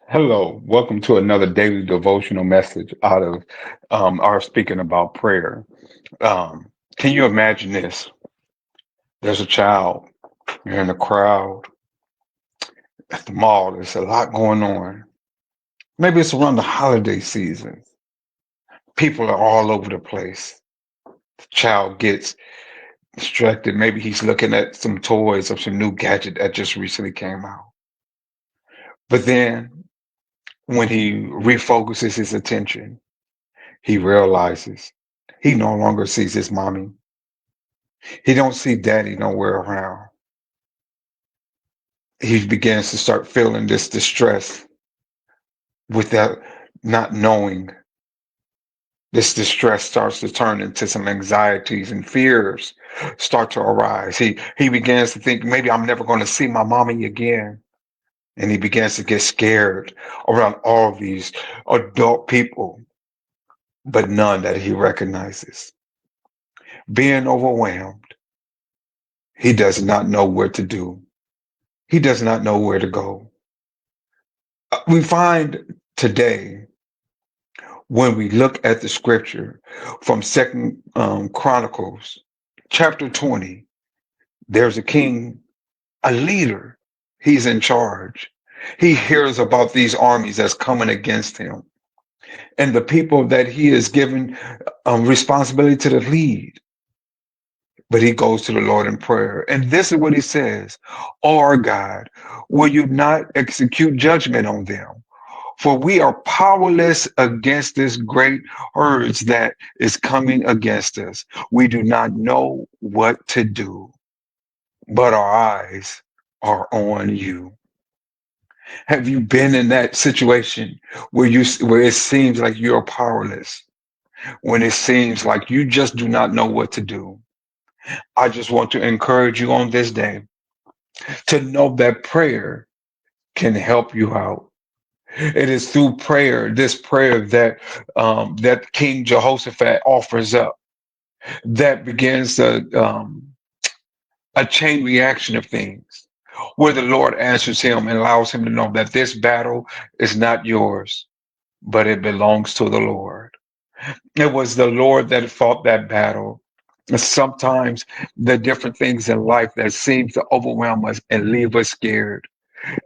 Hello, welcome to another daily devotional message out of our speaking about prayer. Um, can you imagine this? There's a child, you're in a crowd at the mall, there's a lot going on. Maybe it's around the holiday season. People are all over the place. The child gets distracted. Maybe he's looking at some toys or some new gadget that just recently came out. But then when he refocuses his attention, he realizes he no longer sees his mommy. He don't see daddy nowhere around. He begins to start feeling this distress without not knowing. This distress starts to turn into some anxieties and fears start to arise. He begins to think maybe I'm never going to see my mommy again. And he begins to get scared around all these adult people, but none that he recognizes. Being overwhelmed, he does not know where to do. He does not know where to go. We find today when we look at the scripture from Second Chronicles, chapter 20, there's a king, a leader. He's in charge. He hears about these armies that's coming against him and the people that he is given responsibility to lead. But he goes to the Lord in prayer. And this is what he says: "Oh, our God, will you not execute judgment on them? For we are powerless against this great urge that is coming against us. We do not know what to do, but our eyes are on you." Have you been in that situation where it seems like you're powerless, when it seems like you just do not know what to do? I just want to encourage you on this day to know that prayer can help you out. It is through prayer, this prayer that King Jehoshaphat offers up, that begins a chain reaction of things, where the Lord answers him and allows him to know that this battle is not yours, but it belongs to the Lord. It was the Lord that fought that battle. And sometimes the different things in life that seem to overwhelm us and leave us scared,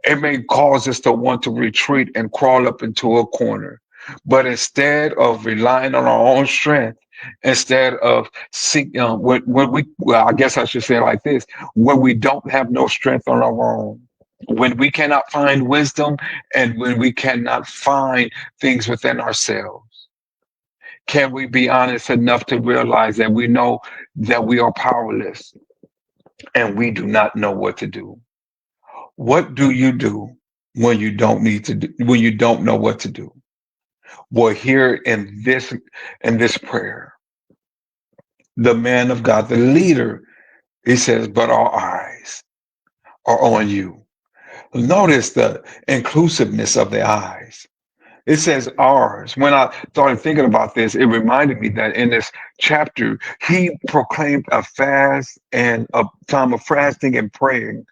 it may cause us to want to retreat and crawl up into a corner. But instead of relying on our own strength, instead of well, I guess I should say it like this: when we don't have no strength on our own, when we cannot find wisdom, and when we cannot find things within ourselves, can we be honest enough to realize that we know that we are powerless and we do not know what to do? What do you do when you don't need to do, when you don't know what to do? Well, here in this prayer, the man of God, the leader, he says, "But our eyes are on you." Notice the inclusiveness of the eyes. It says ours. When I started thinking about this, it reminded me that in this chapter, he proclaimed a fast and a time of fasting and praying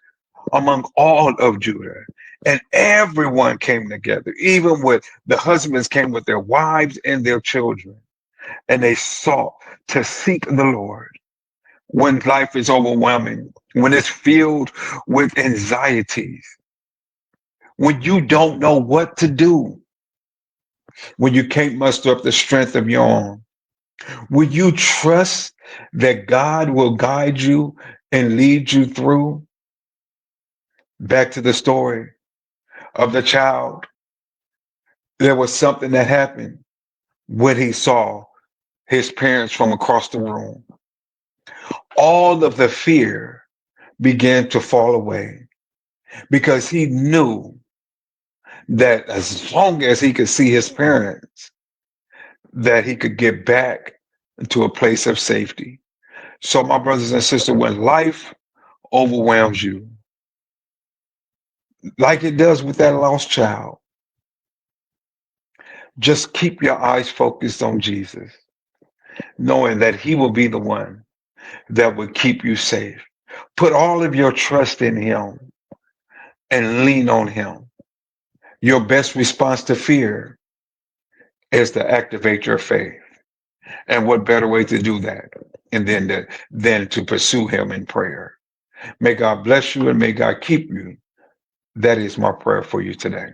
among all of Judah. And everyone came together, even with the husbands came with their wives and their children. And they sought to seek the Lord. When life is overwhelming, when it's filled with anxieties, when you don't know what to do, when you can't muster up the strength of your own, will you trust that God will guide you and lead you through? Back to the story of the child. There was something that happened when he saw his parents from across the room. All of the fear began to fall away because he knew that as long as he could see his parents, that he could get back to a place of safety. So, my brothers and sisters, when life overwhelms you, like it does with that lost child, just keep your eyes focused on Jesus, knowing that he will be the one that will keep you safe. Put all of your trust in him and lean on him. Your best response to fear is to activate your faith. And what better way to do that and than to pursue him in prayer? May God bless you and may God keep you. That is my prayer for you today.